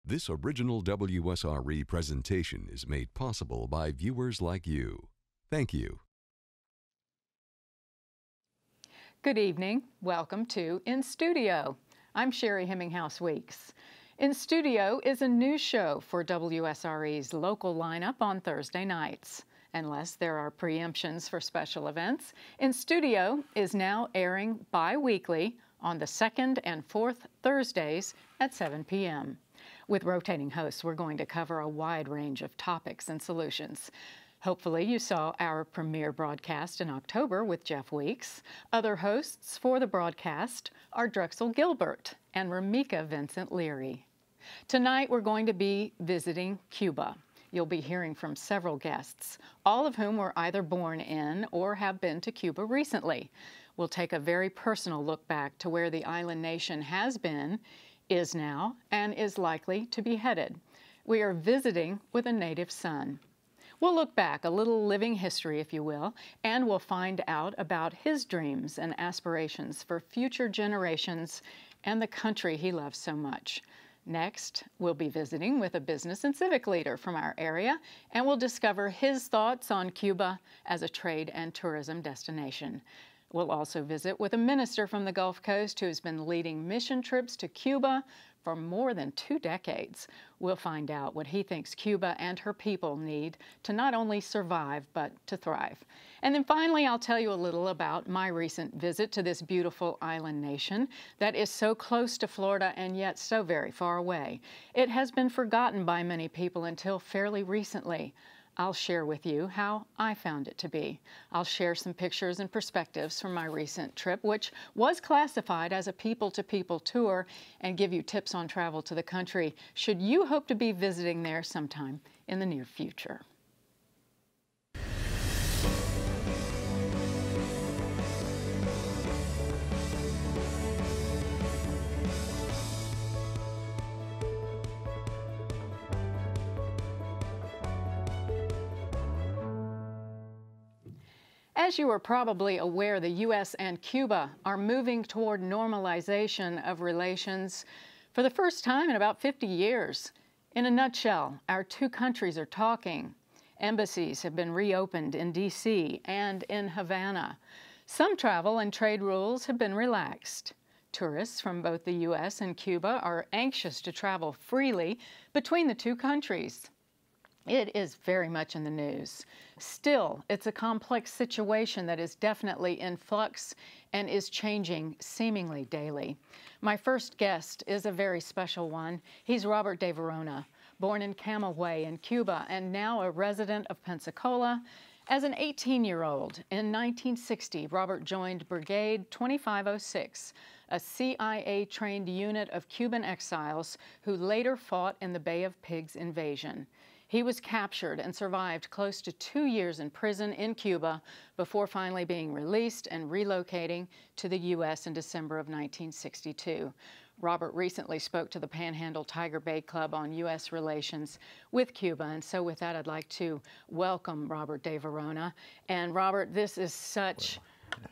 This original WSRE presentation is made possible by viewers like you. Thank you. Good evening. Welcome to In Studio. I'm Sherry Hemminghouse Weeks. In Studio is a new show for WSRE's local lineup on Thursday nights. Unless there are preemptions for special events, In Studio is now airing bi-weekly on the second and fourth Thursdays at 7 p.m. With rotating hosts, we're going to cover a wide range of topics and solutions. Hopefully you saw our premiere broadcast in October with Jeff Weeks. Other hosts for the broadcast are Drexel Gilbert and Ramika Vincent Leary. Tonight we're going to be visiting Cuba. You'll be hearing from several guests, all of whom were either born in or have been to Cuba recently. We'll take a very personal look back to where the island nation has been, is now, and is likely to be headed. We are visiting with a native son. We'll look back, a little living history, if you will, and we'll find out about his dreams and aspirations for future generations and the country he loves so much. Next, we'll be visiting with a business and civic leader from our area, and we'll discover his thoughts on Cuba as a trade and tourism destination. We'll also visit with a minister from the Gulf Coast who has been leading mission trips to Cuba for more than 2 decades. We'll find out what he thinks Cuba and her people need to not only survive, but to thrive. And then finally, I'll tell you a little about my recent visit to this beautiful island nation that is so close to Florida and yet so very far away. It has been forgotten by many people until fairly recently. I'll share with you how I found it to be. I'll share some pictures and perspectives from my recent trip, which was classified as a people-to-people tour, and give you tips on travel to the country should you hope to be visiting there sometime in the near future. As you are probably aware, the U.S. and Cuba are moving toward normalization of relations for the first time in about 50 years. In a nutshell, our two countries are talking. Embassies have been reopened in D.C. and in Havana. Some travel and trade rules have been relaxed. Tourists from both the U.S. and Cuba are anxious to travel freely between the two countries. It is very much in the news. Still, it's a complex situation that is definitely in flux and is changing seemingly daily. My first guest is a very special one. He's Robert de Verona, born in Camagüey in Cuba and now a resident of Pensacola. As an 18-year-old, in 1960, Robert joined Brigade 2506, a CIA-trained unit of Cuban exiles who later fought in the Bay of Pigs invasion. He was captured and survived close to 2 years in prison in Cuba before finally being released and relocating to the U.S. in December of 1962. Robert recently spoke to the Panhandle Tiger Bay Club on U.S. relations with Cuba, and so with that, I'd like to welcome Robert de Verona. And Robert, this is such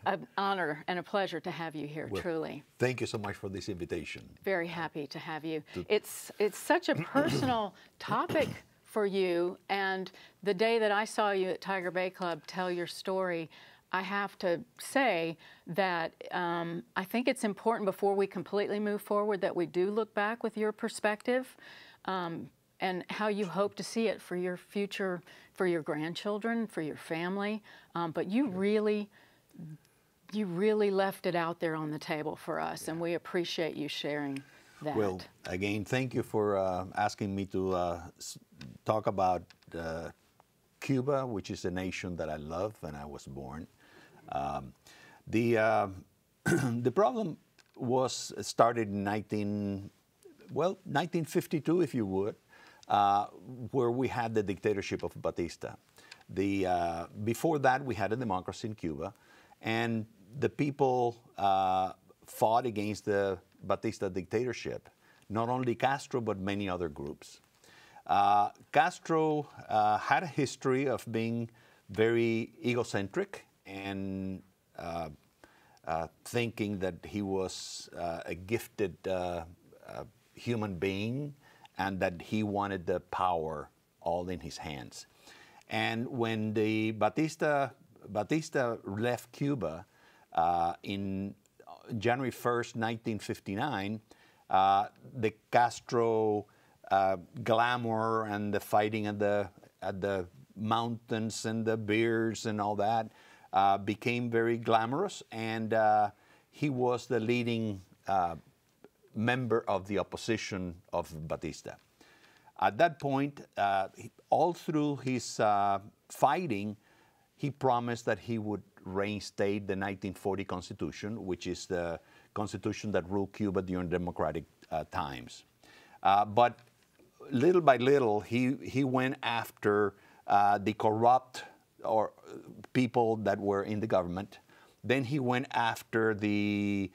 an honor and a pleasure to have you here, truly. Thank you so much for this invitation. Very happy to have you. It's such a personal topic for you, and the day that I saw you at Tiger Bay Club tell your story, I have to say that I think it's important before we completely move forward that we do look back with your perspective and how you hope to see it for your future, for your grandchildren, for your family. But you really left it out there on the table for us, and we appreciate you sharing that. Well, again, thank you for asking me to talk about Cuba, which is a nation that I love and I was born. The problem was started in 1952, if you would, where we had the dictatorship of Batista. Before that, we had a democracy in Cuba, and the people fought against the Batista dictatorship, not only Castro, but many other groups. Castro had a history of being very egocentric and thinking that he was a gifted human being and that he wanted the power all in his hands. And when the Batista left Cuba in January 1st, 1959, the Castro glamour and the fighting at the mountains and the beers and all that became very glamorous, and he was the leading member of the opposition of Batista. At that point, all through his fighting, he promised that he would reinstate the 1940 Constitution, which is the constitution that ruled Cuba during democratic times. But little by little, he went after the corrupt or people that were in the government. Then he went after the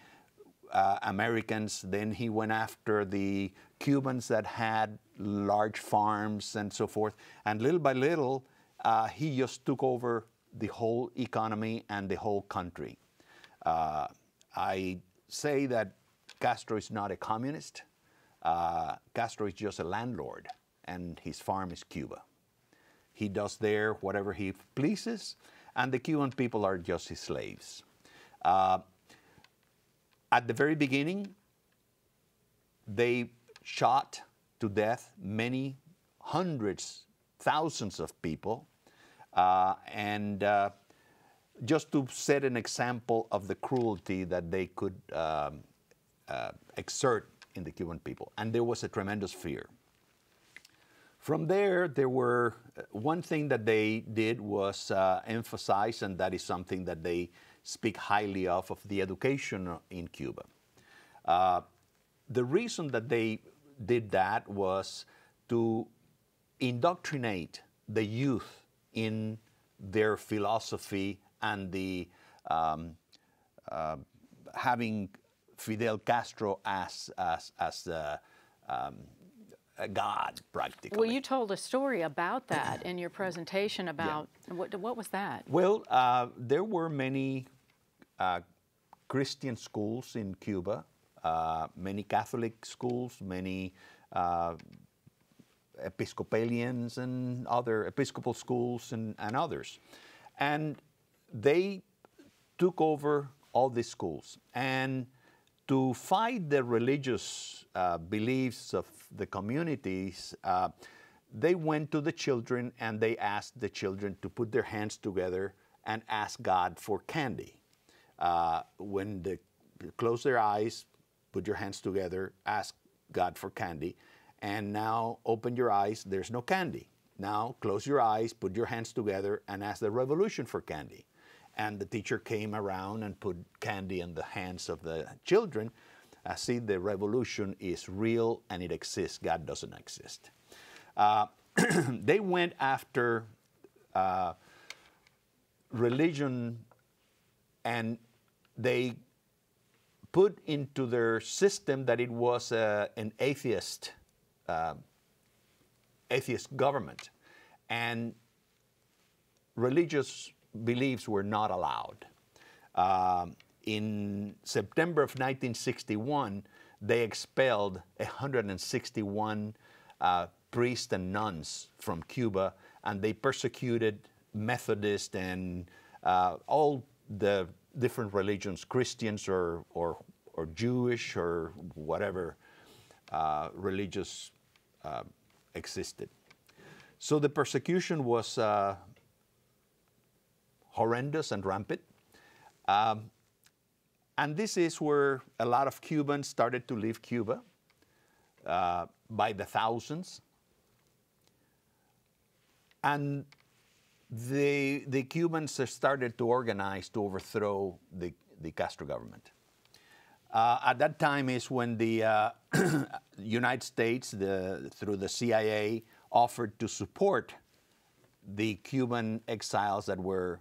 Americans. Then he went after the Cubans that had large farms and so forth. And little by little, he just took over the whole economy and the whole country. I say that Castro is not a communist. Castro is just a landlord, and his farm is Cuba. He does there whatever he pleases, and the Cuban people are just his slaves. At the very beginning, they shot to death many hundreds, thousands of people, and just to set an example of the cruelty that they could exert in the Cuban people. And there was a tremendous fear. From there, one thing that they did was emphasize, and that is something that they speak highly of the education in Cuba. The reason that they did that was to indoctrinate the youth in their philosophy and the having Fidel Castro as a god, practically. Well, you told a story about that in your presentation about, what was that? Well, there were many Christian schools in Cuba, many Catholic schools, many Episcopalians and other Episcopal schools and others. And they took over all these schools. And to fight the religious beliefs of the communities, they went to the children and they asked the children to put their hands together and ask God for candy. When they close their eyes, put your hands together, ask God for candy, and now open your eyes, there's no candy. Now close your eyes, put your hands together, and ask the revolution for candy. And the teacher came around and put candy in the hands of the children. See, the revolution is real and it exists. God doesn't exist. They went after religion, and they put into their system that it was an atheist government, and religious beliefs were not allowed. In September of 1961, they expelled 161 priests and nuns from Cuba, and they persecuted Methodists and all the different religions, Christians or Jewish or whatever religious existed. So the persecution was horrendous and rampant. And this is where a lot of Cubans started to leave Cuba by the thousands. And the Cubans started to organize to overthrow the Castro government. At that time is when the United States, through the CIA, offered to support the Cuban exiles that were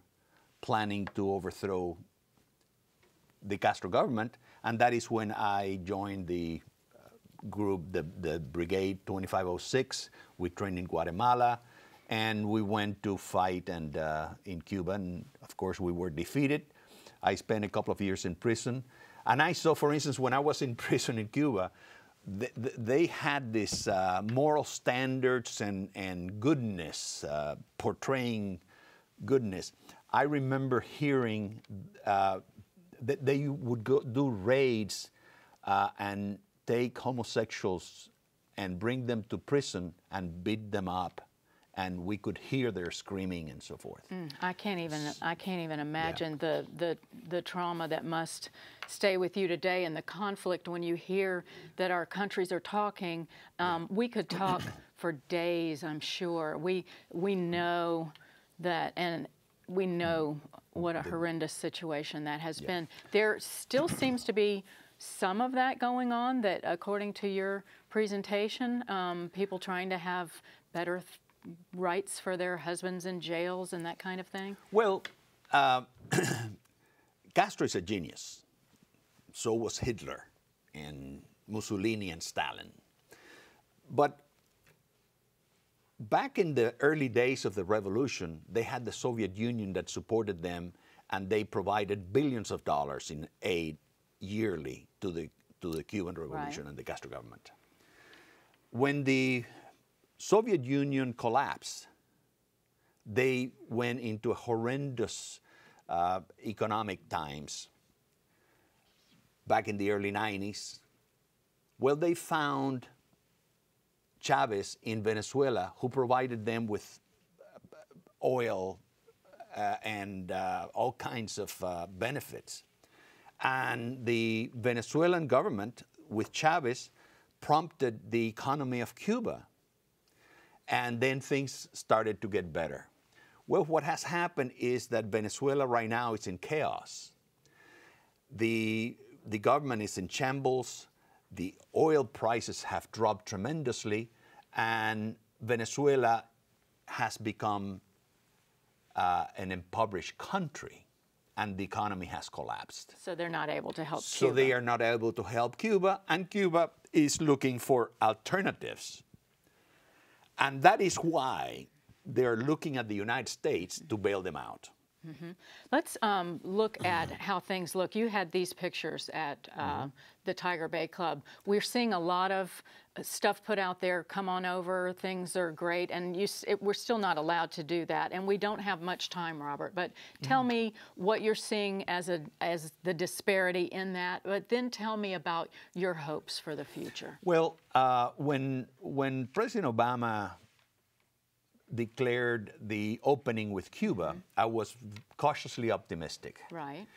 planning to overthrow the Castro government, and that is when I joined the group, the Brigade 2506. We trained in Guatemala, and we went to fight in Cuba, and of course we were defeated. I spent a couple of years in prison, and I saw, for instance, when I was in prison in Cuba, they had this moral standards and goodness, portraying goodness. I remember hearing that they would go do raids and take homosexuals and bring them to prison and beat them up, and we could hear their screaming and so forth. I can't even imagine the trauma that must stay with you today, and the conflict when you hear that our countries are talking. We could talk for days, I'm sure. We know that, and we know what a horrendous situation that has been. There still seems to be some of that going on, that according to your presentation, people trying to have better rights for their husbands in jails and that kind of thing? Well, Castro is a genius. So was Hitler and Mussolini and Stalin. But back in the early days of the revolution, they had the Soviet Union that supported them, and they provided billions of dollars in aid yearly to the Cuban Revolution and the Castro government. When the Soviet Union collapsed, they went into horrendous economic times back in the early 90s. Well, they found Chavez in Venezuela, who provided them with oil and all kinds of benefits. And the Venezuelan government, with Chavez, prompted the economy of Cuba. And then things started to get better. Well, what has happened is that Venezuela right now is in chaos. The government is in shambles. The oil prices have dropped tremendously, and Venezuela has become an impoverished country, and the economy has collapsed. So they're not able to help Cuba. So they are not able to help Cuba, and Cuba is looking for alternatives. And that is why they're looking at the United States to bail them out. Mm-hmm. Let's look at how things look. You had these pictures at the Tiger Bay Club. We're seeing a lot of stuff put out there, come on over, things are great, and we're still not allowed to do that, and we don't have much time, Robert, but tell me what you're seeing as the disparity in that, but then tell me about your hopes for the future. Well, when President Obama declared the opening with Cuba, I was cautiously optimistic. Right.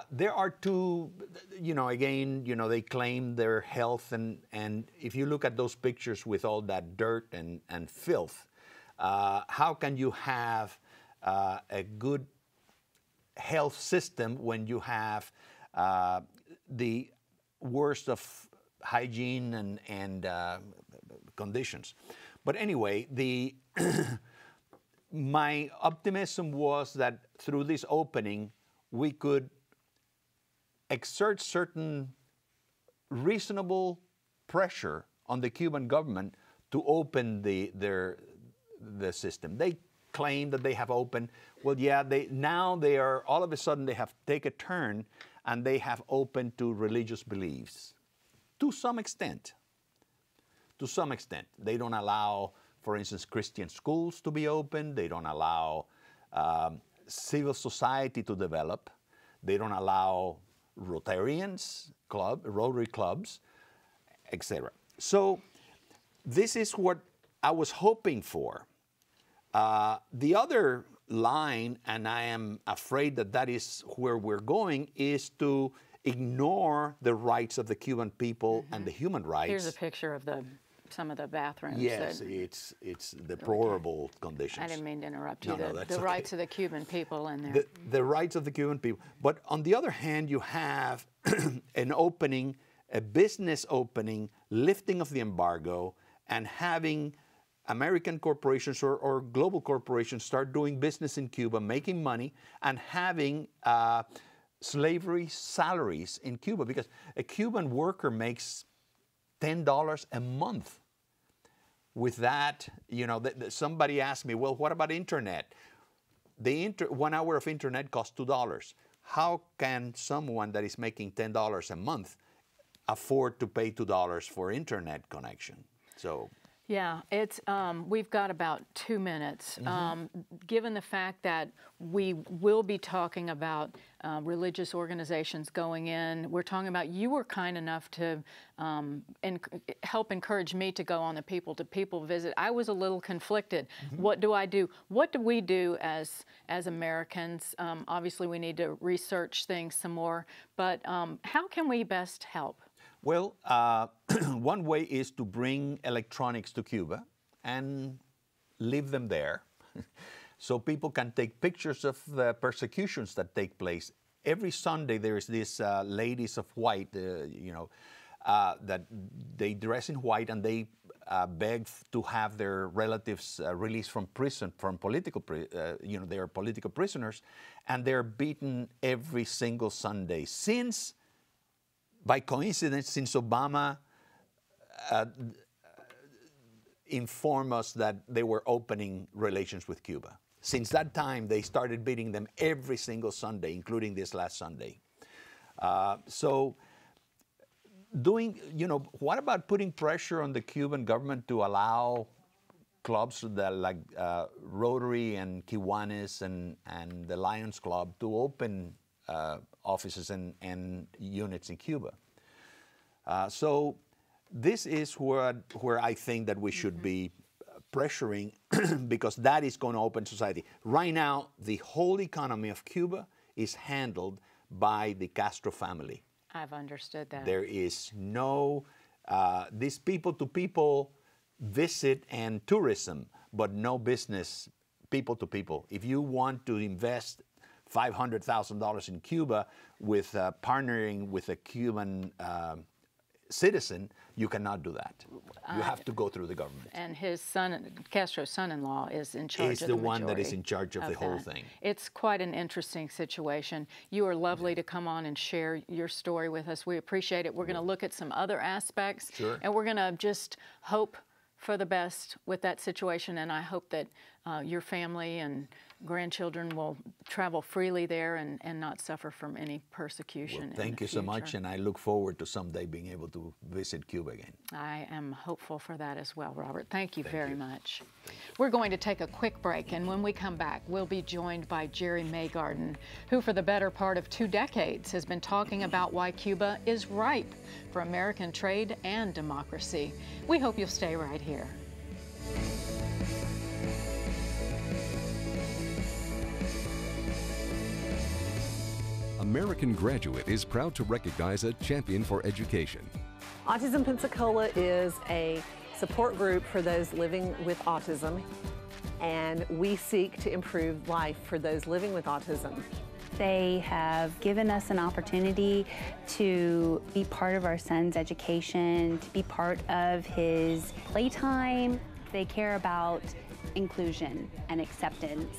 There are two, again, they claim their health, and if you look at those pictures with all that dirt and filth, how can you have a good health system when you have the worst of hygiene and conditions? But anyway, my optimism was that through this opening, we could exert certain reasonable pressure on the Cuban government to open the system. They claim that they have opened. Well, yeah, now they are, all of a sudden they have taken a turn, and they have opened to religious beliefs to some extent. To some extent. They don't allow, for instance, Christian schools to be open. They don't allow civil society to develop. They don't allow Rotarians, Rotary clubs, etc. So this is what I was hoping for. The other line, and I am afraid that is where we're going, is to ignore the rights of the Cuban people and the human rights. Here's a picture of some of the bathrooms. Yes, it's deplorable conditions. I didn't mean to interrupt you. No, the rights of the Cuban people in there. The rights of the Cuban people. But on the other hand, you have an opening, a business opening, lifting of the embargo, and having American corporations or global corporations start doing business in Cuba, making money, and having slavery salaries in Cuba, because a Cuban worker makes $10 a month. With that, somebody asked me, well, what about internet? 1 hour of internet costs $2. How can someone that is making $10 a month afford to pay $2 for internet connection. So. Yeah, it's we've got about 2 minutes. Given the fact that we will be talking about religious organizations going in, we're talking about you were kind enough to help encourage me to go on the people-to-people visit. I was a little conflicted. What do I do? What do we do as Americans? Obviously, we need to research things some more, but how can we best help? Well, one way is to bring electronics to Cuba and leave them there so people can take pictures of the persecutions that take place. Every Sunday there is this ladies of white, that they dress in white and they beg to have their relatives released from prison, from political, they are political prisoners, and they're beaten every single Sunday since. By coincidence, since Obama informed us that they were opening relations with Cuba. Since that time, they started beating them every single Sunday, including this last Sunday. So what about putting pressure on the Cuban government to allow clubs that, like Rotary and Kiwanis and the Lions Club to open offices and units in Cuba. So this is where I think that we should be pressuring because that is going to open society. Right now, the whole economy of Cuba is handled by the Castro family. I've understood that. There is no, this people-to-people visit and tourism, but no business people-to-people. If you want to invest $500,000 in Cuba with partnering with a Cuban citizen, you cannot do that. You have to go through the government. And his son, Castro's son-in-law, is in charge of the majority. He's the one that is in charge of the whole thing. It's quite an interesting situation. You are lovely to come on and share your story with us. We appreciate it. We're going to look at some other aspects, and we're going to just hope for the best with that situation, and I hope that your family and grandchildren will travel freely there and not suffer from any persecution. Well, thank you so much, and I look forward to someday being able to visit Cuba again. I am hopeful for that as well, Robert. Thank you very much. We're going to take a quick break, and when we come back, we'll be joined by Jerry Maygarden, who for the better part of 2 decades has been talking about why Cuba is ripe for American trade and democracy. We hope you'll stay right here. American Graduate is proud to recognize a champion for education. Autism Pensacola is a support group for those living with autism, and we seek to improve life for those living with autism. They have given us an opportunity to be part of our son's education, to be part of his playtime. They care about inclusion and acceptance.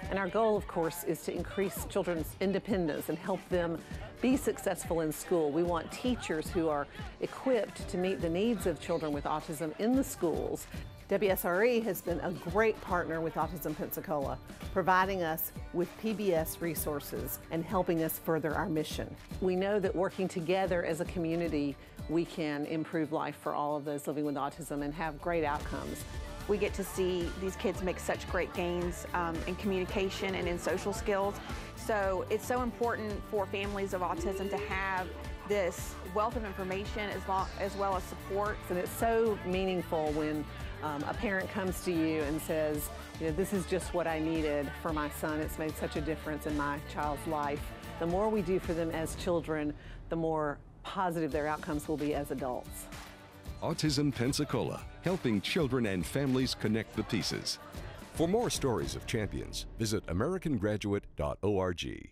And our goal, of course, is to increase children's independence and help them be successful in school. We want teachers who are equipped to meet the needs of children with autism in the schools. WSRE has been a great partner with Autism Pensacola, providing us with PBS resources and helping us further our mission. We know that working together as a community, we can improve life for all of those living with autism and have great outcomes. We get to see these kids make such great gains in communication and in social skills. So it's so important for families of autism to have this wealth of information as well as support. And it's so meaningful when a parent comes to you and says, this is just what I needed for my son. It's made such a difference in my child's life. The more we do for them as children, the more positive their outcomes will be as adults. Autism Pensacola, helping children and families connect the pieces. For more stories of champions, visit americangraduate.org.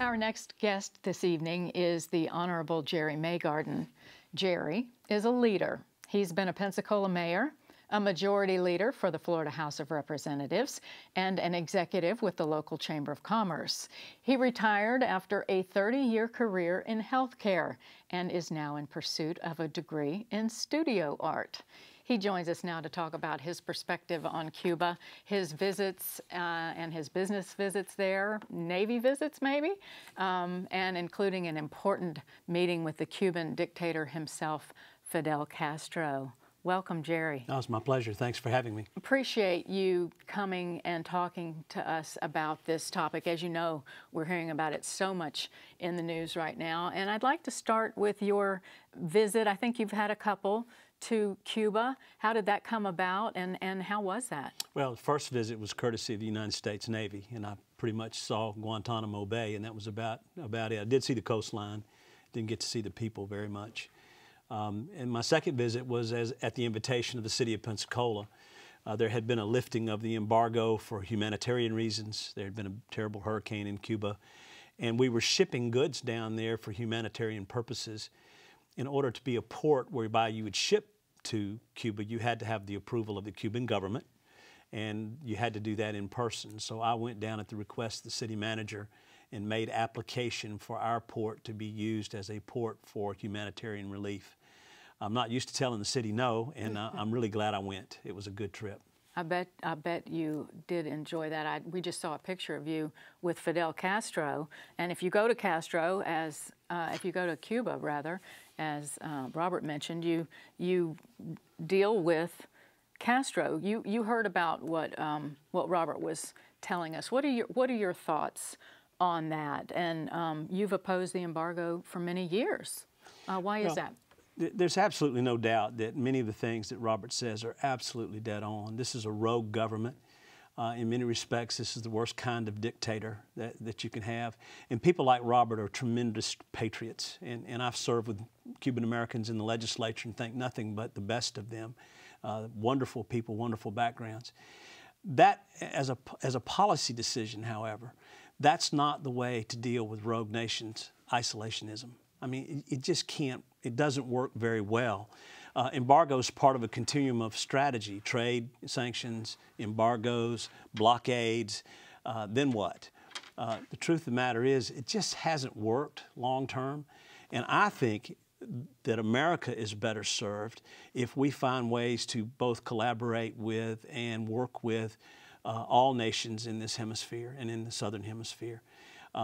Our next guest this evening is the Honorable Jerry Maygarden. Jerry is a leader. He's been a Pensacola mayor, a majority leader for the Florida House of Representatives, and an executive with the local Chamber of Commerce. He retired after a 30-year career in healthcare and is now in pursuit of a degree in studio art. He joins us now to talk about his perspective on Cuba, his visits and his business visits there, Navy visits maybe, and including an important meeting with the Cuban dictator himself, Fidel Castro. Welcome, Jerry. Oh, it's my pleasure. Thanks for having me. Appreciate you coming and talking to us about this topic. As you know, we're hearing about it so much in the news right now. And I'd like to start with your visit. I think you've had a couple to Cuba. How did that come about, and how was that? Well, the first visit was courtesy of the United States Navy, and I pretty much saw Guantanamo Bay, and that was about it. I did see the coastline, didn't get to see the people very much. And my second visit was at the invitation of the city of Pensacola. There had been a lifting of the embargo for humanitarian reasons. There had been a terrible hurricane in Cuba, and we were shipping goods down there for humanitarian purposes. In order to be a port whereby you would ship to Cuba, you had to have the approval of the Cuban government, and you had to do that in person. So I went down at the request of the city manager and made application for our port to be used as a port for humanitarian relief. I'm not used to telling the city no, and I'm really glad I went. It was a good trip. I bet you did enjoy that. We just saw a picture of you with Fidel Castro, and if you go to if you go to Cuba rather, as Robert mentioned, you deal with Castro. You heard about what Robert was telling us. What are your thoughts on that? And you've opposed the embargo for many years. Why is that? There's absolutely no doubt that many of the things that Robert says are absolutely dead on. This is a rogue government. In many respects, this is the worst kind of dictator that you can have. And people like Robert are tremendous patriots. And I've served with Cuban Americans in the legislature and think nothing but the best of them. Wonderful people, wonderful backgrounds. That, as a policy decision, however, that's not the way to deal with rogue nations' isolationism. I mean, it just can't, it doesn't work very well. Embargo is part of a continuum of strategy: trade, sanctions, embargoes, blockades. Then what? The truth of the matter is, it just hasn't worked long term. And I think that America is better served if we find ways to both collaborate with and work with all nations in this hemisphere and in the southern hemisphere.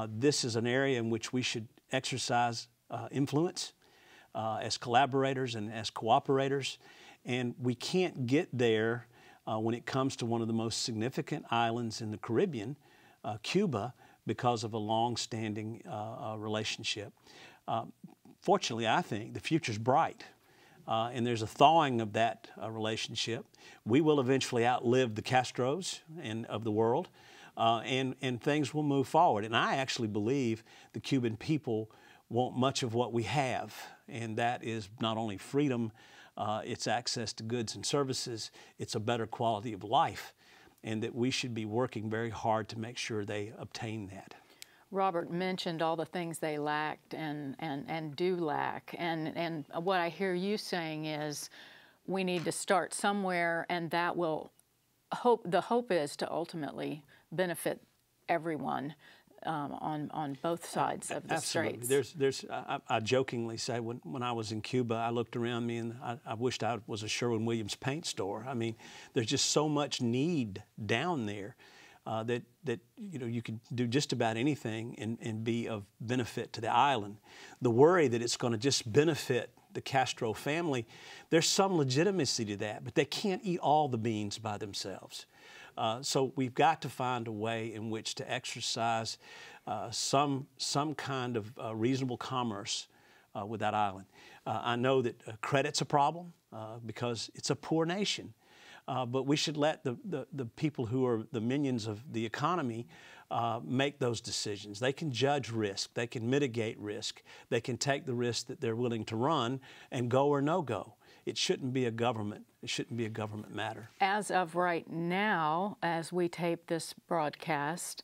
This is an area in which we should exercise influence as collaborators and as cooperators, and we can't get there when it comes to one of the most significant islands in the Caribbean, Cuba, because of a long-standing relationship. Fortunately, I think the future's bright, and there's a thawing of that relationship. We will eventually outlive the Castros of the world, and things will move forward. And I actually believe the Cuban people want much of what we have, and that is not only freedom, it's access to goods and services, it's a better quality of life, and that we should be working very hard to make sure they obtain that. Robert mentioned all the things they lacked and do lack, and what I hear you saying is we need to start somewhere, and that will the hope is to ultimately benefit everyone on both sides of the straits. I jokingly say when I was in Cuba, I looked around me and I wished I was a Sherwin-Williams paint store. I mean, there's just so much need down there that you know, you could do just about anything and be of benefit to the island. The worry that it's going to just benefit the Castro family, there's some legitimacy to that, but they can't eat all the beans by themselves. So we've got to find a way in which to exercise some kind of reasonable commerce with that island. I know that credit's a problem because it's a poor nation, but we should let the people who are the minions of the economy make those decisions. They can judge risk, they can mitigate risk, they can take the risk that they're willing to run and go or no go. it shouldn't be a government. It shouldn't be a government matter. As of right now, as we tape this broadcast,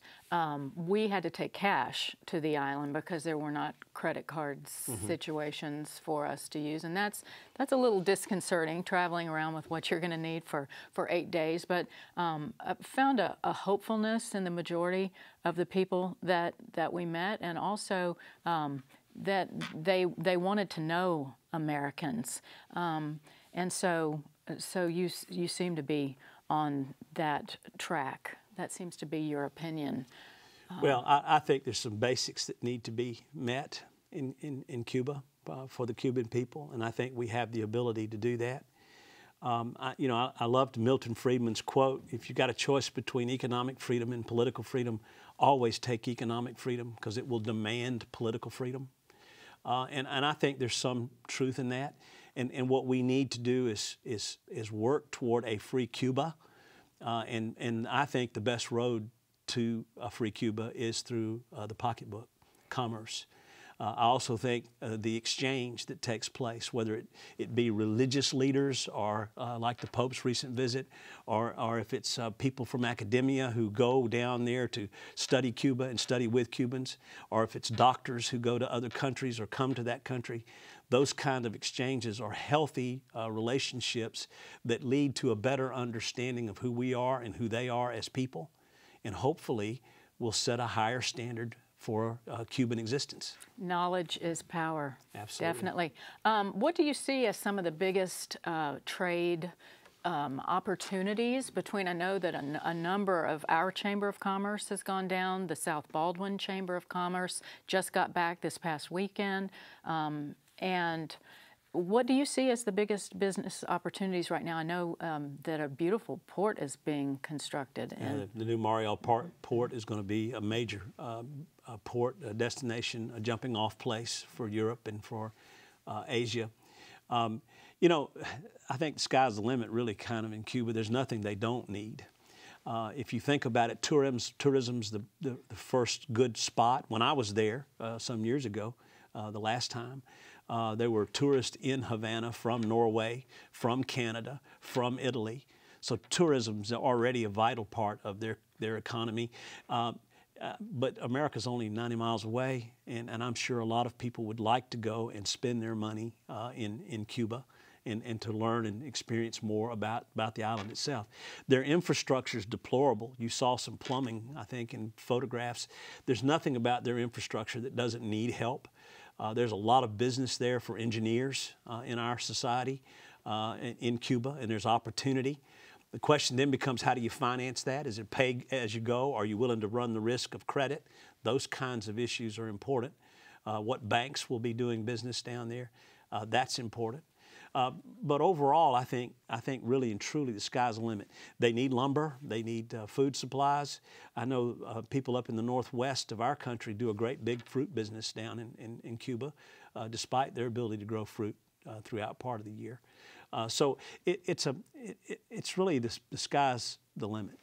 we had to take cash to the island because there were not credit card situations for us to use, and that's a little disconcerting, traveling around with what you're going to need for 8 days. But I found a hopefulness in the majority of the people that we met, and also that they wanted to know Americans, and so you seem to be on that track. That seems to be your opinion. Well, I think there's some basics that need to be met in Cuba for the Cuban people, and I think we have the ability to do that. I loved Milton Friedman's quote: "If you got a choice between economic freedom and political freedom, always take economic freedom because it will demand political freedom." And I think there's some truth in that. And what we need to do is work toward a free Cuba. And I think the best road to a free Cuba is through the pocketbook, commerce. I also think the exchange that takes place, whether it be religious leaders or like the Pope's recent visit, or if it's people from academia who go down there to study Cuba and study with Cubans, or if it's doctors who go to other countries or come to that country, those kind of exchanges are healthy relationships that lead to a better understanding of who we are and who they are as people, and hopefully will set a higher standard for Cuban existence. Knowledge is power. Absolutely. Definitely. What do you see as some of the biggest trade opportunities between, I know that a number of our Chamber of Commerce has gone down, the South Baldwin Chamber of Commerce just got back this past weekend, and what do you see as the biggest business opportunities right now? I know that a beautiful port is being constructed. And the new Mariel port is going to be a major port, a destination, a jumping off place for Europe and for Asia. You know, I think the sky's the limit really kind of in Cuba. There's nothing they don't need. If you think about it, tourism's the first good spot. When I was there some years ago, the last time, there were tourists in Havana from Norway, from Canada, from Italy. So tourism's already a vital part of their economy. But America's only 90 miles away, and I'm sure a lot of people would like to go and spend their money in Cuba and to learn and experience more about the island itself. Their infrastructure is deplorable. You saw some plumbing, I think, in photographs. There's nothing about their infrastructure that doesn't need help. There's a lot of business there for engineers in our society in Cuba, and there's opportunity. The question then becomes, how do you finance that? Is it pay as you go? Are you willing to run the risk of credit? Those kinds of issues are important. What banks will be doing business down there, that's important. But overall, I think really and truly the sky's the limit. They need lumber. They need food supplies. I know people up in the northwest of our country do a great big fruit business down in Cuba, despite their ability to grow fruit throughout part of the year. So it's really the sky's the limit.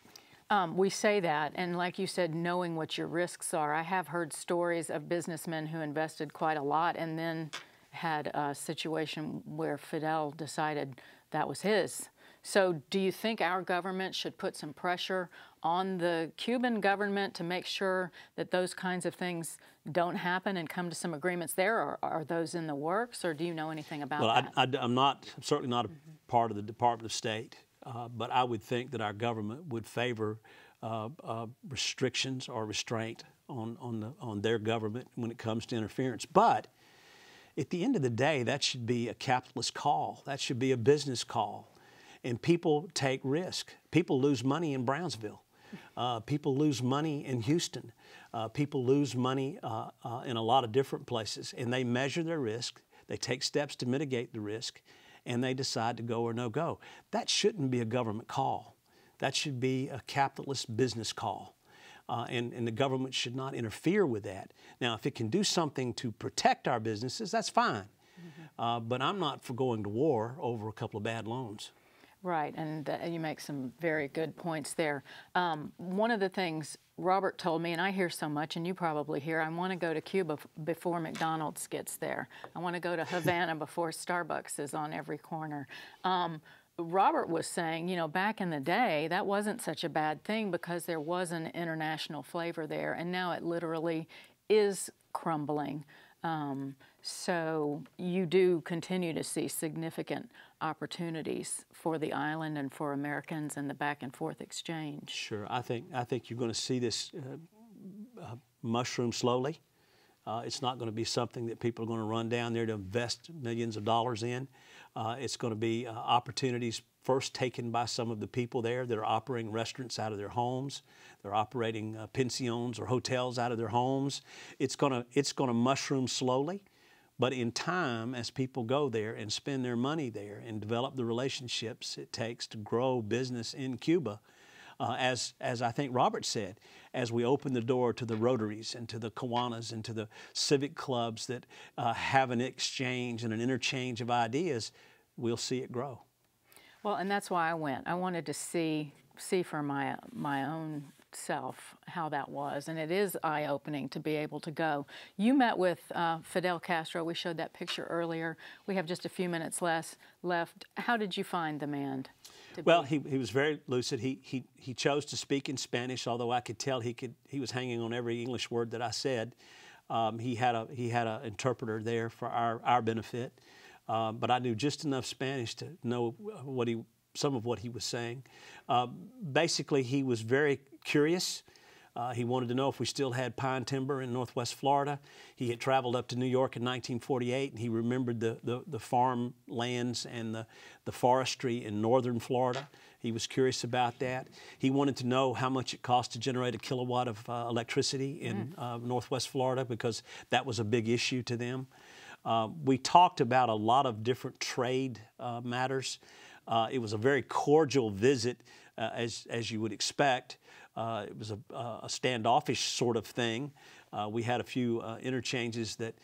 We say that, and like you said, knowing what your risks are. I have heard stories of businessmen who invested quite a lot and then had a situation where Fidel decided that was his. So do you think our government should put some pressure on the Cuban government to make sure that those kinds of things don't happen and come to some agreements there? Or are those in the works, or do you know anything about that? I'm certainly not a part of the Department of State, but I would think that our government would favor restrictions or restraint on their government when it comes to interference. But at the end of the day, that should be a capitalist call. That should be a business call. And people take risk. People lose money in Brownsville. People lose money in Houston. People lose money in a lot of different places. And they measure their risk. They take steps to mitigate the risk. And they decide to go or no go. That shouldn't be a government call. That should be a capitalist business call. And the government should not interfere with that. Now, if it can do something to protect our businesses, that's fine. But I'm not for going to war over a couple of bad loans. Right, and you make some very good points there. One of the things Robert told me, and I hear so much, and you probably hear, I want to go to Cuba before McDonald's gets there. I want to go to Havana before Starbucks is on every corner. Robert was saying, you know, back in the day, that wasn't such a bad thing because there was an international flavor there, and now it literally is crumbling. So you do continue to see significant opportunities for the island and for Americans and the back and forth exchange. Sure, I think you're going to see this mushroom slowly. It's not going to be something that people are going to run down there to invest millions of dollars in. It's going to be opportunities first taken by some of the people there that are operating restaurants out of their homes. They're operating pensions or hotels out of their homes. It's going to mushroom slowly. But in time, as people go there and spend their money there and develop the relationships it takes to grow business in Cuba, as I think Robert said, as we open the door to the Rotaries and to the Kiwanis and to the civic clubs that have an exchange and an interchange of ideas, we'll see it grow. Well, and that's why I went. I wanted to see for my own self how that was, and it is eye-opening to be able to go. You met with Fidel Castro. We showed that picture earlier. We have just a few minutes left. How did you find the man? Well, he was very lucid. He chose to speak in Spanish, although I could tell he was hanging on every English word that I said. He had an interpreter there for our benefit, but I knew just enough Spanish to know some of what he was saying. Basically, he was very curious. He wanted to know if we still had pine timber in Northwest Florida. He had traveled up to New York in 1948, and he remembered the farm lands and the forestry in northern Florida. He was curious about that. He wanted to know how much it cost to generate a kilowatt of electricity in Northwest Florida, because that was a big issue to them. We talked about a lot of different trade matters. It was a very cordial visit, as you would expect. It was a standoffish sort of thing. We had a few interchanges that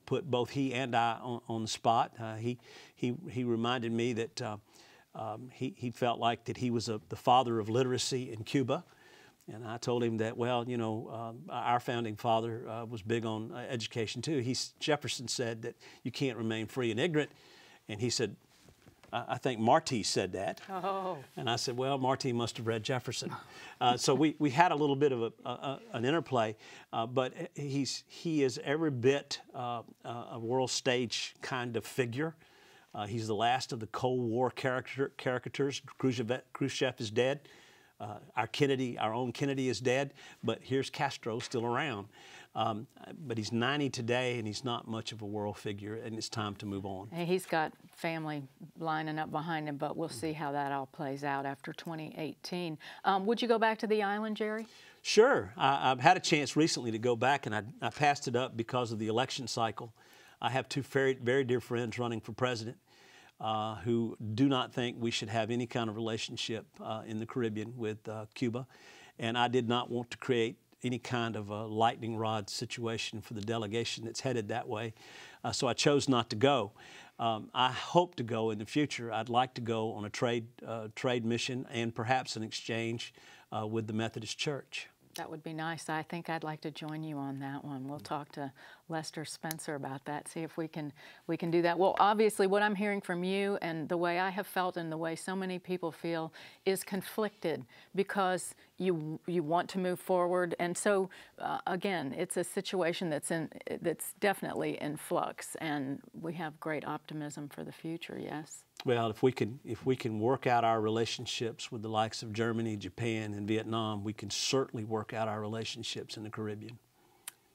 put both he and I on the spot. He reminded me that he felt like that he was the father of literacy in Cuba. And I told him that, well, you know, our founding father was big on education too. Jefferson said that you can't remain free and ignorant. And he said, I think Marty said that. Oh. And I said, well, Marty must have read Jefferson. So we had a little bit of an interplay, but he is every bit a world stage kind of figure. He's the last of the Cold War caricatures. Khrushchev is dead. Our own Kennedy is dead, but here's Castro still around. But he's 90 today, and he's not much of a world figure, and it's time to move on. And he's got family lining up behind him, but we'll see how that all plays out after 2018. Would you go back to the island, Jerry? Sure. I've had a chance recently to go back, and I passed it up because of the election cycle. I have two very, very dear friends running for president who do not think we should have any kind of relationship in the Caribbean with Cuba, and I did not want to create any kind of a lightning rod situation for the delegation that's headed that way. So I chose not to go. I hope to go in the future. I'd like to go on a trade mission and perhaps an exchange with the Methodist Church. That would be nice. I think I'd like to join you on that one. We'll talk to Lester Spencer about that, see if we can do that. Well, obviously what I'm hearing from you and the way I have felt and the way so many people feel is conflicted, because you want to move forward, and so again, it's a situation that's definitely in flux, and we have great optimism for the future. Yes. Well, if we can work out our relationships with the likes of Germany, Japan, and Vietnam, we can certainly work out our relationships in the Caribbean.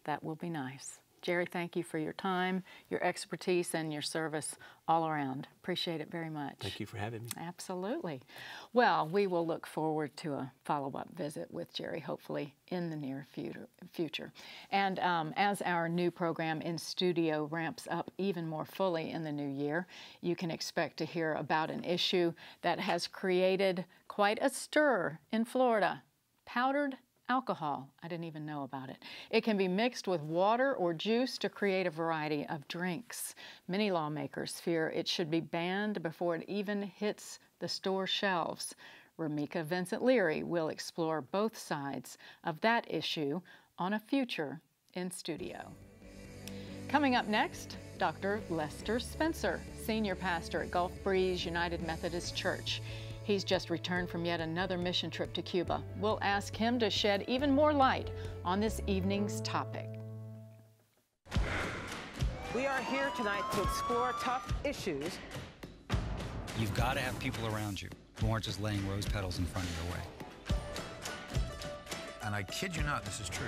That will be nice. Jerry, thank you for your time, your expertise, and your service all around. Appreciate it very much. Thank you for having me. Absolutely. Well, we will look forward to a follow-up visit with Jerry, hopefully in the near future. And as our new program In Studio ramps up even more fully in the new year, you can expect to hear about an issue that has created quite a stir in Florida: powdered alcohol. I didn't even know about it. It can be mixed with water or juice to create a variety of drinks. Many lawmakers fear it should be banned before it even hits the store shelves. Ramika Vincent Leary will explore both sides of that issue on a future In Studio. Coming up next, Dr. Lester Spencer, senior pastor at Gulf Breeze United Methodist Church. He's just returned from yet another mission trip to Cuba. We'll ask him to shed even more light on this evening's topic. We are here tonight to explore tough issues. You've got to have people around you who aren't just laying rose petals in front of your way. And I kid you not, this is true.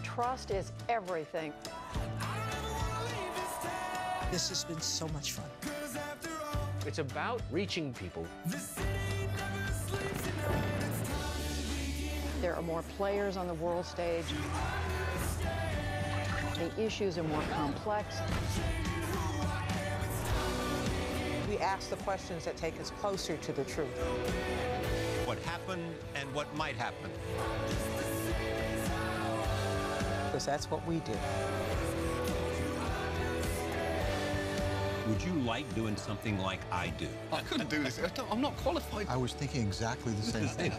Trust is everything. This has been so much fun. It's about reaching people. There are more players on the world stage. The issues are more complex. We ask the questions that take us closer to the truth. What happened and what might happen. Because that's what we do. Would you like doing something like I do? I couldn't do this. I'm not qualified. I was thinking exactly the same thing.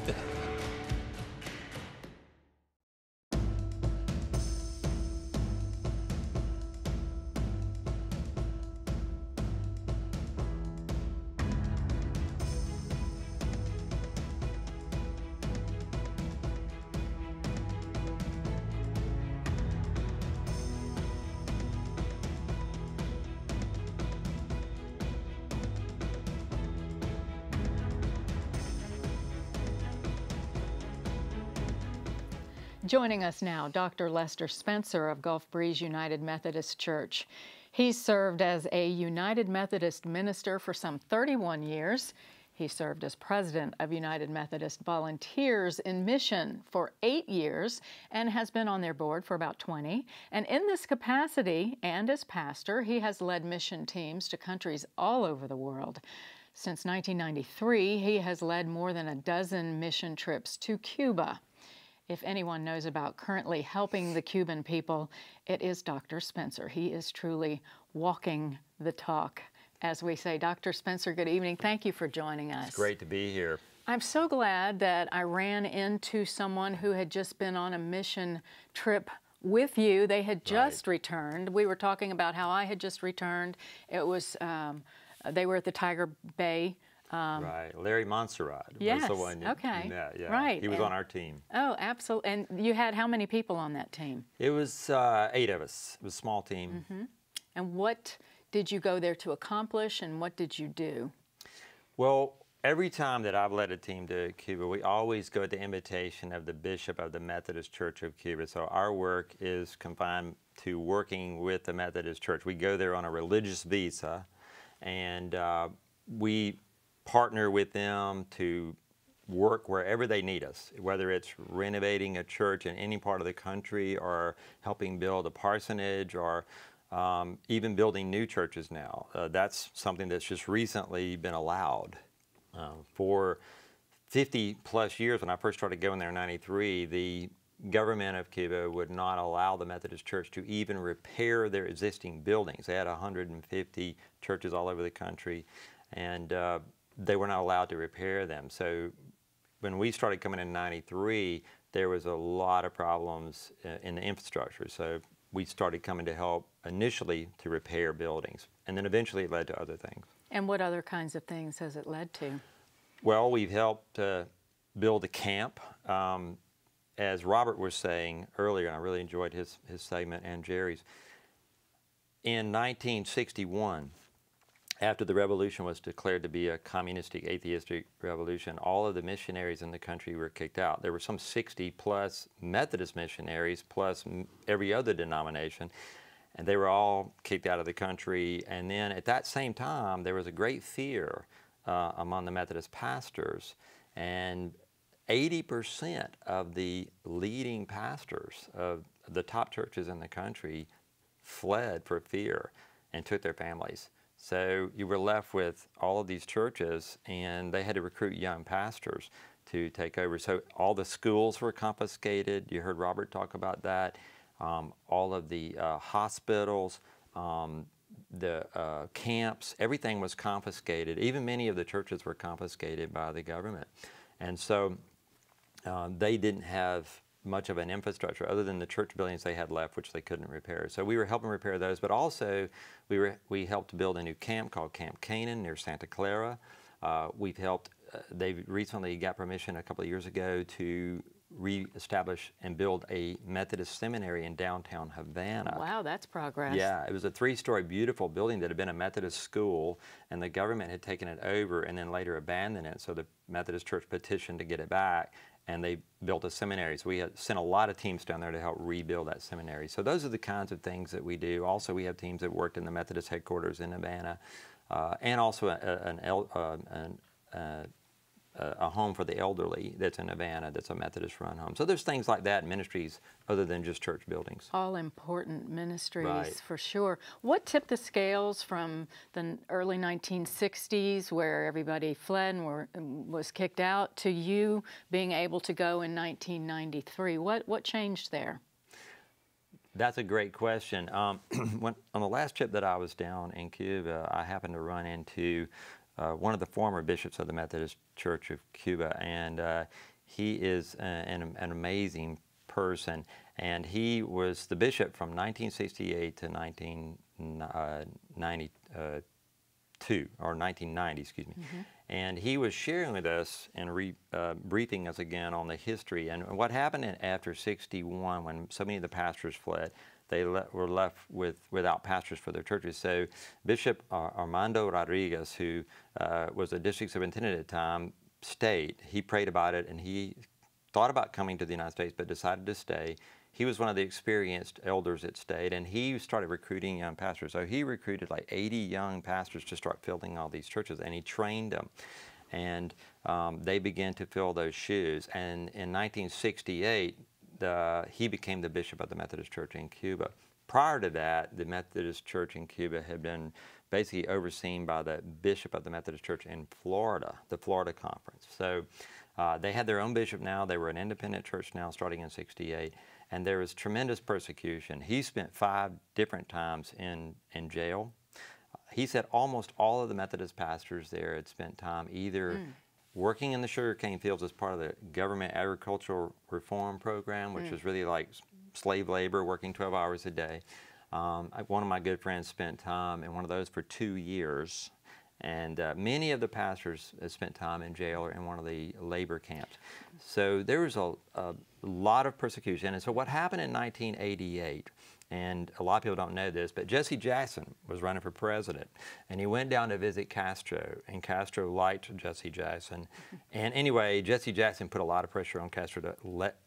Joining us now, Dr. Lester Spencer of Gulf Breeze United Methodist Church. He's served as a United Methodist minister for some 31 years. He served as president of United Methodist Volunteers in Mission for 8 years and has been on their board for about 20. And in this capacity and as pastor, he has led mission teams to countries all over the world. Since 1993, he has led more than a dozen mission trips to Cuba. If anyone knows about currently helping the Cuban people, it is Dr. Spencer. He is truly walking the talk, as we say. Dr. Spencer, good evening. Thank you for joining us. It's great to be here. I'm so glad that I ran into someone who had just been on a mission trip with you. They had just returned. We were talking about how I had just returned. It was, they were at the Tiger Bay. Right, Larry Montserrat yes, was the one. Okay, yeah. Right. He was on our team. Oh, absolutely. And you had how many people on that team? It was 8 of us. It was a small team. Mm-hmm. And what did you go there to accomplish, and what did you do? Well, every time that I've led a team to Cuba, we always go at the invitation of the Bishop of the Methodist Church of Cuba. So our work is confined to working with the Methodist Church. We go there on a religious visa, and we partner with them to work wherever they need us, whether it's renovating a church in any part of the country or helping build a parsonage or even building new churches now. That's something that's just recently been allowed. For 50 plus years, when I first started going there in '93, the government of Cuba would not allow the Methodist Church to even repair their existing buildings. They had 150 churches all over the country, and they were not allowed to repair them. So when we started coming in '93, there was a lot of problems in the infrastructure. So we started coming to help initially to repair buildings, and then eventually it led to other things. And what other kinds of things has it led to? Well, we've helped build a camp. As Robert was saying earlier, and I really enjoyed his segment and Jerry's, in 1961, after the revolution was declared to be a communistic, atheistic revolution, all of the missionaries in the country were kicked out. There were some 60 plus Methodist missionaries plus every other denomination, and they were all kicked out of the country. And then at that same time, there was a great fear among the Methodist pastors, and 80% of the leading pastors of the top churches in the country fled for fear and took their families. So you were left with all of these churches, and they had to recruit young pastors to take over. So all the schools were confiscated. You heard Robert talk about that. All of the hospitals, the camps, everything was confiscated. Even many of the churches were confiscated by the government. And so they didn't have much of an infrastructure other than the church buildings they had left, which they couldn't repair. So we were helping repair those, but also we helped build a new camp called Camp Canaan near Santa Clara. We've helped, they recently got permission a couple of years ago to reestablish and build a Methodist seminary in downtown Havana. Wow, that's progress. Yeah, it was a 3-story beautiful building that had been a Methodist school, and the government had taken it over and then later abandoned it, so the Methodist Church petitioned to get it back, and they built a seminary. So we had sent a lot of teams down there to help rebuild that seminary. So those are the kinds of things that we do. Also, we have teams that worked in the Methodist headquarters in Havana, and also a home for the elderly that's in Havana that's a Methodist-run home. So there's things like that, ministries other than just church buildings. All important ministries, right, for sure. What tipped the scales from the early 1960s, where everybody fled and was kicked out, to you being able to go in 1993? What changed there? That's a great question. On the last trip that I was down in Cuba, I happened to run into one of the former bishops of the Methodist Church of Cuba, and he is an amazing person. And he was the bishop from 1968 to 1992, or 1990, excuse me. Mm-hmm. And he was sharing with us and briefing us again on the history. And what happened after 61, when so many of the pastors fled, they were left without pastors for their churches. So Bishop Armando Rodriguez, who was a district superintendent at the time, stayed. He prayed about it, and he thought about coming to the United States, but decided to stay. He was one of the experienced elders that stayed, and he started recruiting young pastors. So he recruited like 80 young pastors to start filling all these churches, and he trained them. And they began to fill those shoes. And in 1968, he became the bishop of the Methodist Church in Cuba. Prior to that, the Methodist Church in Cuba had been basically overseen by the bishop of the Methodist Church in Florida, the Florida Conference. So they had their own bishop now. They were an independent church now starting in 68. And there was tremendous persecution. He spent 5 different times in jail. He said almost all of the Methodist pastors there had spent time either working in the sugarcane fields as part of the government agricultural reform program, which was really like slave labor, working 12 hours a day. One of my good friends spent time in one of those for 2 years. And many of the pastors spent time in jail or in one of the labor camps. So there was a lot of persecution. And so what happened in 1988, and a lot of people don't know this, but Jesse Jackson was running for president, and he went down to visit Castro, and Castro liked Jesse Jackson. And anyway, Jesse Jackson put a lot of pressure on Castro to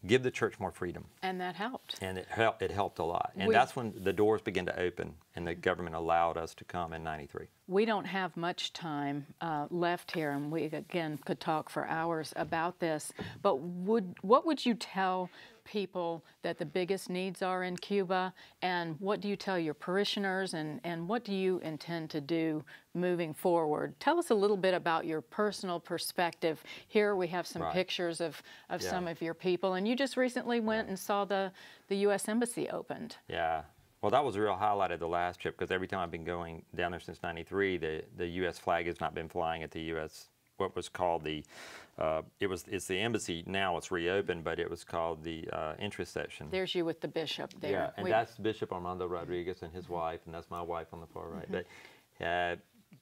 give the church more freedom. And that helped. And it helped a lot. And that's when the doors began to open, and the government allowed us to come in 93. We don't have much time left here, and we, again, could talk for hours about this, but what would you tell people that the biggest needs are in Cuba, and what do you tell your parishioners, and what do you intend to do moving forward? Tell us a little bit about your personal perspective. Here we have some pictures of some of your people, and you just recently went and saw the U.S. Embassy opened. Yeah. Well, that was a real highlight of the last trip, because every time I've been going down there since '93, the U.S. flag has not been flying at the U.S., what was called the, it's the embassy now, it's reopened, but it was called the intercession. There's you with the bishop there. Yeah, and that's Bishop Armando Rodriguez and his wife, and that's my wife on the far right.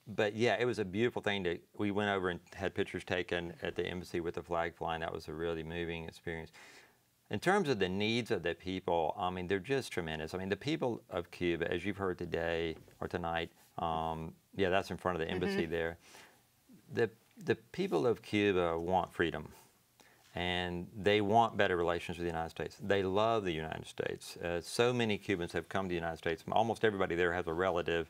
But yeah, it was a beautiful thing. We went over and had pictures taken at the embassy with the flag flying. That was a really moving experience. In terms of the needs of the people, I mean, they're just tremendous. I mean, the people of Cuba, as you've heard today or tonight, yeah, that's in front of the embassy there. The people of Cuba want freedom, and they want better relations with the United States. They love the United States. So many Cubans have come to the United States. Almost everybody there has a relative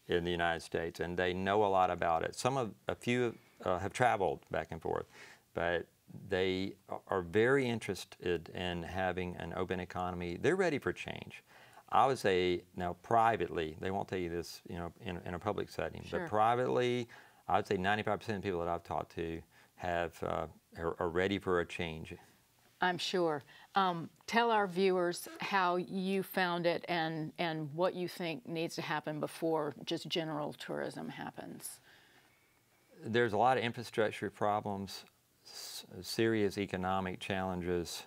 in the United States, and they know a lot about it. A few have traveled back and forth, but they are very interested in having an open economy. They're ready for change. I would say now privately, they won't tell you this, you know, in a public setting, Sure. but privately, I would say 95% of people that I've talked to are ready for a change. I'm sure. Tell our viewers how you found it and what you think needs to happen before just general tourism happens. There's a lot of infrastructure problems, serious economic challenges.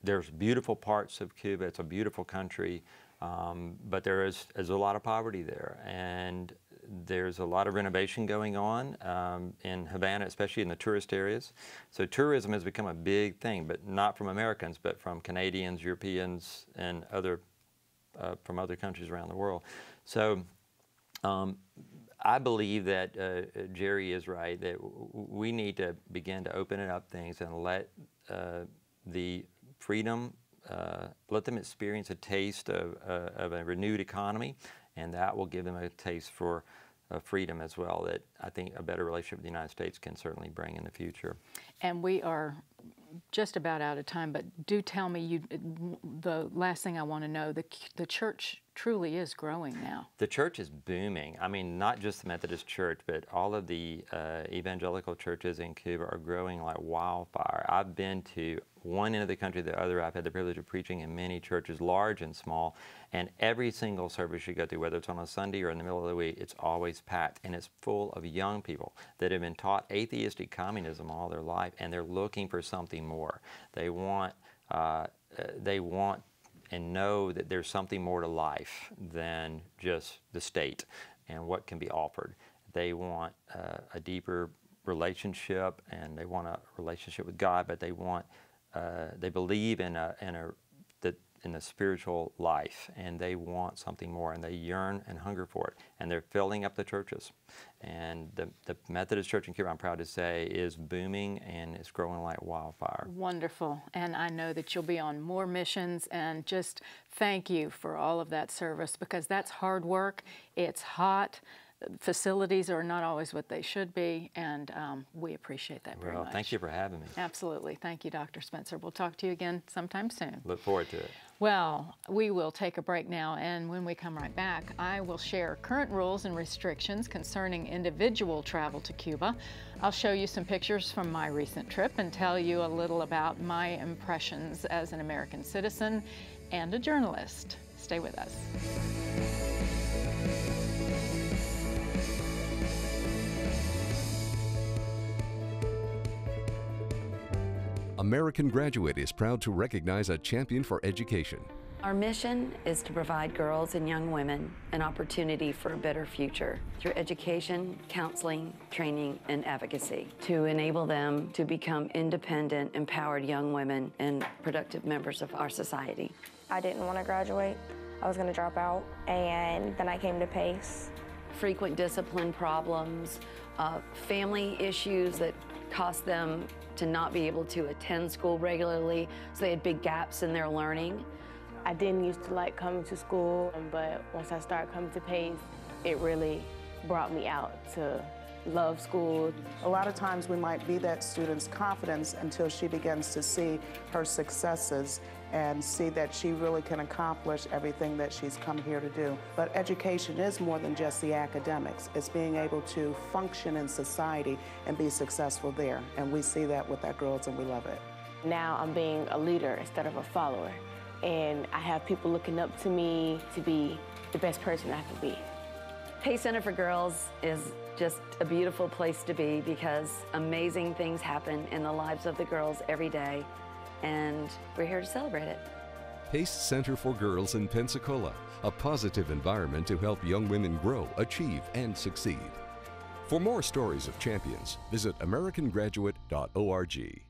There's beautiful parts of Cuba. It's a beautiful country, but there's a lot of poverty there, and there's a lot of renovation going on in Havana, especially in the tourist areas. So tourism has become a big thing, but not from Americans, but from Canadians, Europeans, and from other countries around the world. So I believe that Jerry is right, that we need to begin to open up things and let the freedom, let them experience a taste of a renewed economy, and that will give them a taste for freedom as well, that I think a better relationship with the United States can certainly bring in the future. And we are just about out of time, but do tell me, the last thing I want to know, the church truly is growing now. The church is booming. I mean, not just the Methodist Church, but all of the evangelical churches in Cuba are growing like wildfire. I've been to one end of the country to the other. I've had the privilege of preaching in many churches, large and small, and every single service you go to, whether it's on a Sunday or in the middle of the week, it's always packed, and it's full of young people that have been taught atheistic communism all their life, and they're looking for something more. They want and know that there's something more to life than just the state and what can be offered. They want a deeper relationship, and they want a relationship with God, but they believe in the spiritual life, and they want something more, and they yearn and hunger for it, and they're filling up the churches. And the Methodist Church in Cuba, I'm proud to say, is booming, and it's growing like wildfire. Wonderful. And I know that you'll be on more missions, and just thank you for all of that service, because that's hard work. It's hot. Facilities are not always what they should be, and we appreciate that very much. Thank you for having me. Absolutely. Thank you, Dr. Spencer. We'll talk to you again sometime soon. Look forward to it. Well, we will take a break now, and when we come right back, I will share current rules and restrictions concerning individual travel to Cuba. I'll show you some pictures from my recent trip and tell you a little about my impressions as an American citizen and a journalist. Stay with us. American Graduate is proud to recognize a champion for education. Our mission is to provide girls and young women an opportunity for a better future through education, counseling, training, and advocacy to enable them to become independent, empowered young women and productive members of our society. I didn't want to graduate. I was going to drop out, and then I came to PACE. Frequent discipline problems, family issues that cost them to not be able to attend school regularly, so they had big gaps in their learning. I didn't used to like coming to school, but once I started coming to PACE, it really brought me out to love school. A lot of times we might be that student's confidence until she begins to see her successes and see that she really can accomplish everything that she's come here to do. But education is more than just the academics. It's being able to function in society and be successful there. And we see that with our girls, and we love it. Now I'm being a leader instead of a follower. And I have people looking up to me to be the best person I can be. PACE Center for Girls is just a beautiful place to be, because amazing things happen in the lives of the girls every day, and we're here to celebrate it. PACE Center for Girls in Pensacola, a positive environment to help young women grow, achieve, and succeed. For more stories of champions, visit americangraduate.org.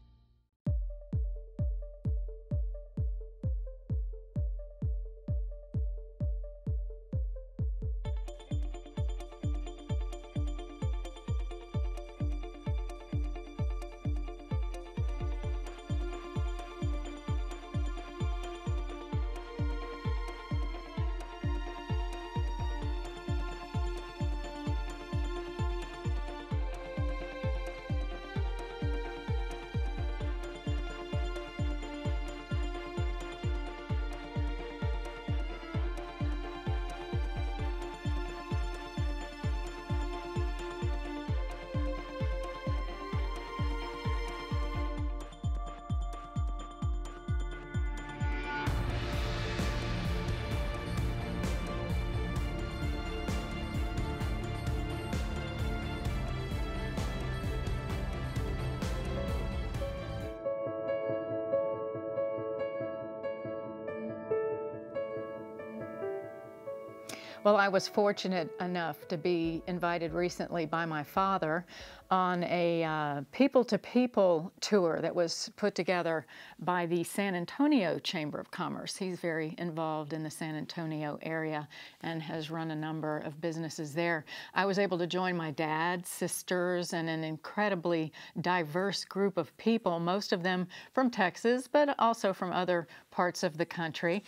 Well, I was fortunate enough to be invited recently by my father on a people-to-people tour that was put together by the San Antonio Chamber of Commerce. He's very involved in the San Antonio area and has run a number of businesses there. I was able to join my dad, sisters, and an incredibly diverse group of people, most of them from Texas, but also from other parts of the country.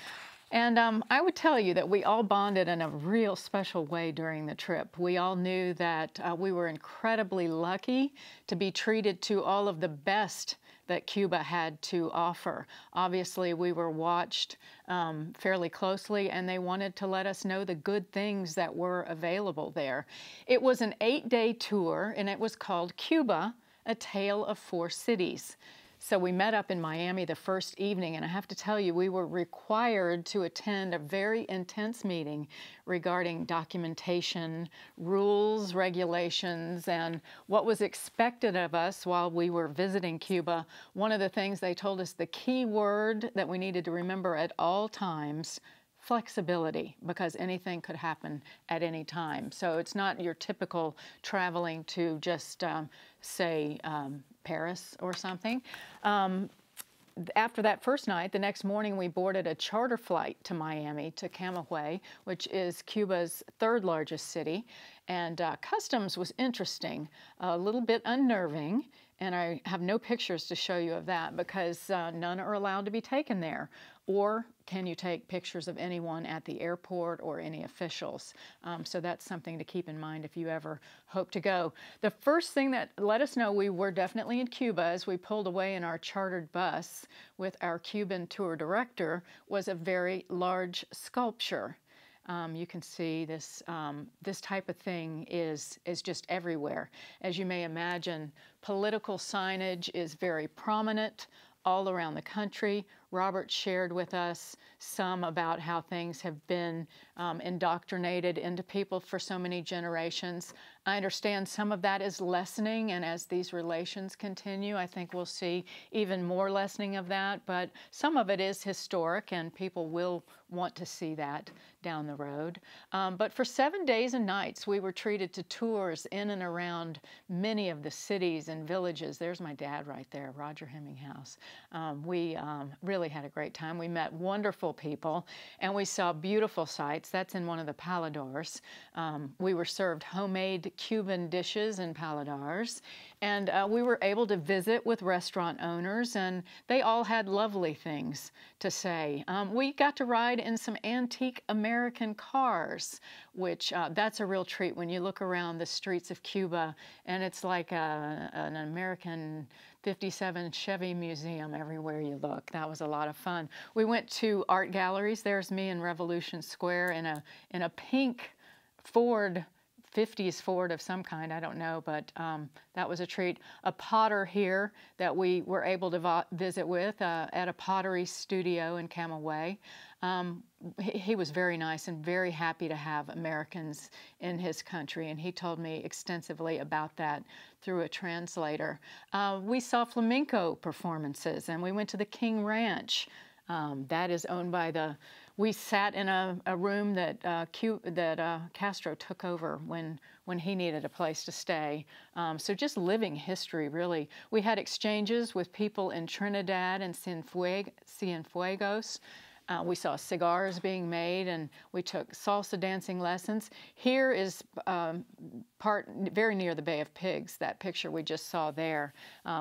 And I would tell you that we all bonded in a real special way during the trip. We all knew that we were incredibly lucky to be treated to all of the best that Cuba had to offer. Obviously, we were watched fairly closely, and they wanted to let us know the good things that were available there. It was an 8-day tour, and it was called Cuba, A Tale of Four Cities. So we met up in Miami the first evening, and I have to tell you, we were required to attend a very intense meeting regarding documentation, rules, regulations, and what was expected of us while we were visiting Cuba. One of the things they told us, the key word that we needed to remember at all times, flexibility, because anything could happen at any time. So it's not your typical traveling to just, say, Paris or something. After that first night, the next morning we boarded a charter flight to Miami, to Camagüey, which is Cuba's third largest city. And customs was interesting, a little bit unnerving, and I have no pictures to show you of that because none are allowed to be taken there. Or can you take pictures of anyone at the airport or any officials? So that's something to keep in mind if you ever hope to go. The first thing that let us know we were definitely in Cuba as we pulled away in our chartered bus with our Cuban tour director was a very large sculpture. You can see this, this type of thing is just everywhere. As you may imagine, political signage is very prominent all around the country. Robert shared with us some about how things have been indoctrinated into people for so many generations. I understand some of that is lessening, and as these relations continue, I think we'll see even more lessening of that, but some of it is historic, and people will want to see that down the road. But for 7 days and nights, we were treated to tours in and around many of the cities and villages. There's my dad right there, Roger Hemminghouse. We really had a great time. We met wonderful people, and we saw beautiful sights. That's in one of the paladars. We were served homemade Cuban dishes in paladars, and we were able to visit with restaurant owners, and they all had lovely things to say. We got to ride in some antique American cars, which that's a real treat when you look around the streets of Cuba, and it's like an American 57 Chevy museum everywhere you look. That was a lot of fun. We went to art galleries. There's me in Revolution Square in a pink Ford, 50s Ford of some kind, I don't know, but that was a treat. A potter here that we were able to visit with at a pottery studio in Camagüey. He was very nice and very happy to have Americans in his country, and he told me extensively about that through a translator. We saw flamenco performances, and we went to the King Ranch. That is owned by we sat in a room that Castro took over when he needed a place to stay. So just living history, really. We had exchanges with people in Trinidad and Cienfuegos. We saw cigars being made, and we took salsa dancing lessons. Here is very near the Bay of Pigs, that picture we just saw there,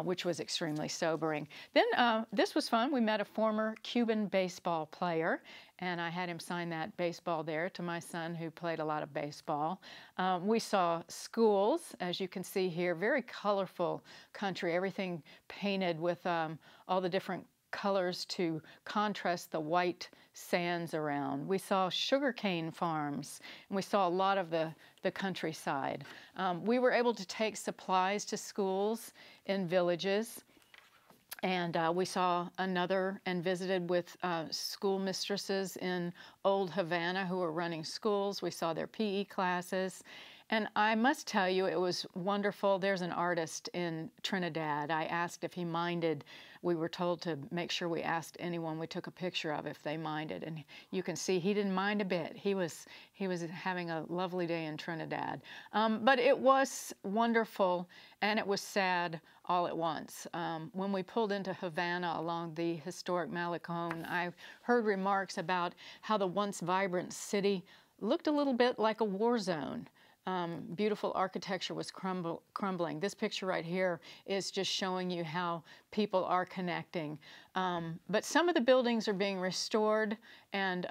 which was extremely sobering. Then this was fun. We met a former Cuban baseball player, and I had him sign that baseball there to my son, who played a lot of baseball. We saw schools, as you can see here, very colorful country, everything painted with all the different colors to contrast the white sands around. We saw sugarcane farms, and we saw a lot of the countryside. We were able to take supplies to schools in villages, and we saw and visited with school mistresses in Old Havana who were running schools. We saw their PE classes, And I must tell you, it was wonderful. There's an artist in Trinidad. I asked if he minded. We were told to make sure we asked anyone we took a picture of if they minded. And you can see he didn't mind a bit. He was having a lovely day in Trinidad. But it was wonderful and it was sad all at once. When we pulled into Havana along the historic Malecón, I heard remarks about how the once vibrant city looked a little bit like a war zone. Beautiful architecture was crumbling. This picture right here is just showing you how people are connecting. But some of the buildings are being restored, and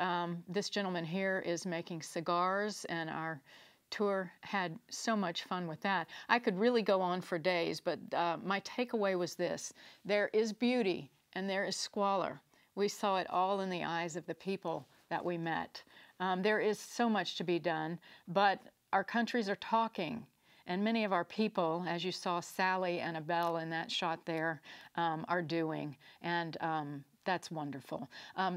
this gentleman here is making cigars, and our tour had so much fun with that. I could really go on for days, but my takeaway was this: there is beauty and there is squalor. We saw it all in the eyes of the people that we met. There is so much to be done, but our countries are talking, and many of our people, as you saw Sally and Abel in that shot there, are doing, and that's wonderful.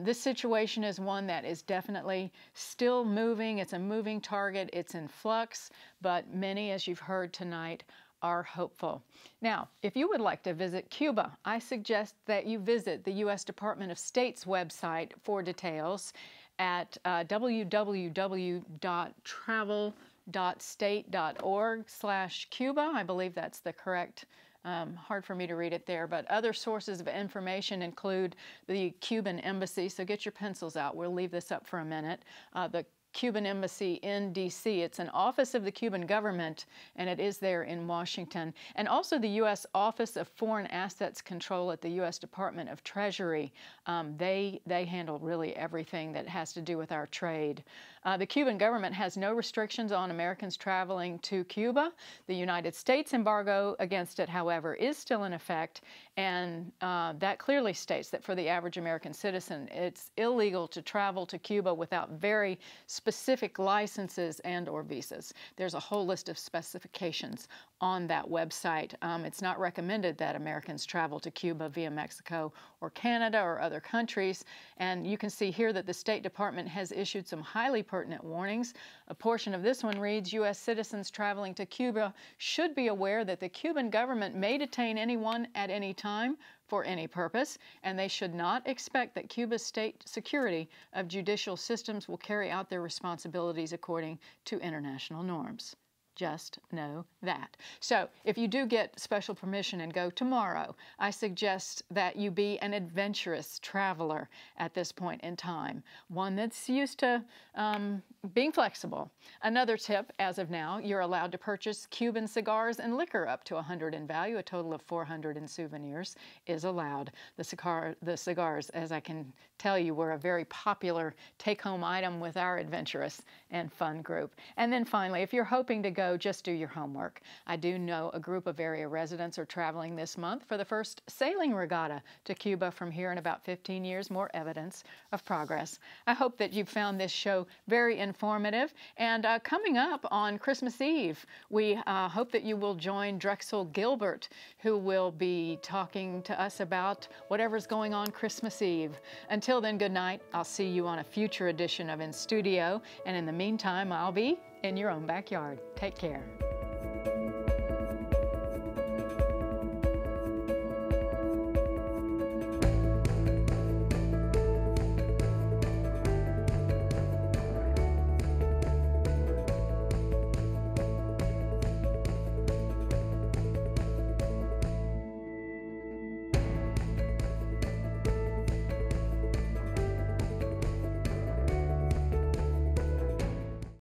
This situation is one that is definitely still moving. It's a moving target. It's in flux, but many, as you've heard tonight, are hopeful. Now, if you would like to visit Cuba, I suggest that you visit the U.S. Department of State's website for details at www.travel.state.org/Cuba. I believe that's the correct, hard for me to read it there, but other sources of information include the Cuban Embassy, so get your pencils out. We'll leave this up for a minute. The Cuban Embassy in D.C. It's an office of the Cuban government, and it is there in Washington. And also the U.S. Office of Foreign Assets Control at the U.S. Department of Treasury. They handle really everything that has to do with our trade. The Cuban government has no restrictions on Americans traveling to Cuba. The United States embargo against it, however, is still in effect, and that clearly states that for the average American citizen, it's illegal to travel to Cuba without very specific licenses and or visas. There's a whole list of specifications on that website. It's not recommended that Americans travel to Cuba via Mexico or Canada or other countries. And you can see here that the State Department has issued some highly pertinent warnings. A portion of this one reads, U.S. citizens traveling to Cuba should be aware that the Cuban government may detain anyone at any time for any purpose, and they should not expect that Cuba's state security of judicial systems will carry out their responsibilities according to international norms. Just know that. So if you do get special permission and go tomorrow, I suggest that you be an adventurous traveler at this point in time, one that's used to being flexible. Another tip, as of now, you're allowed to purchase Cuban cigars and liquor up to $100 in value. A total of $400 in souvenirs is allowed. The cigars, as I can tell you, were a very popular take-home item with our adventurous and fun group. And then finally, if you're hoping to go, just do your homework. I do know a group of area residents are traveling this month for the first sailing regatta to Cuba from here in about 15 years, more evidence of progress. I hope that you found this show very informative. And coming up on Christmas Eve, we hope that you will join Drexel Gilbert, who will be talking to us about whatever's going on Christmas Eve. Until then, good night. I'll see you on a future edition of In Studio. And in the meantime, I'll be in your own backyard. Take care.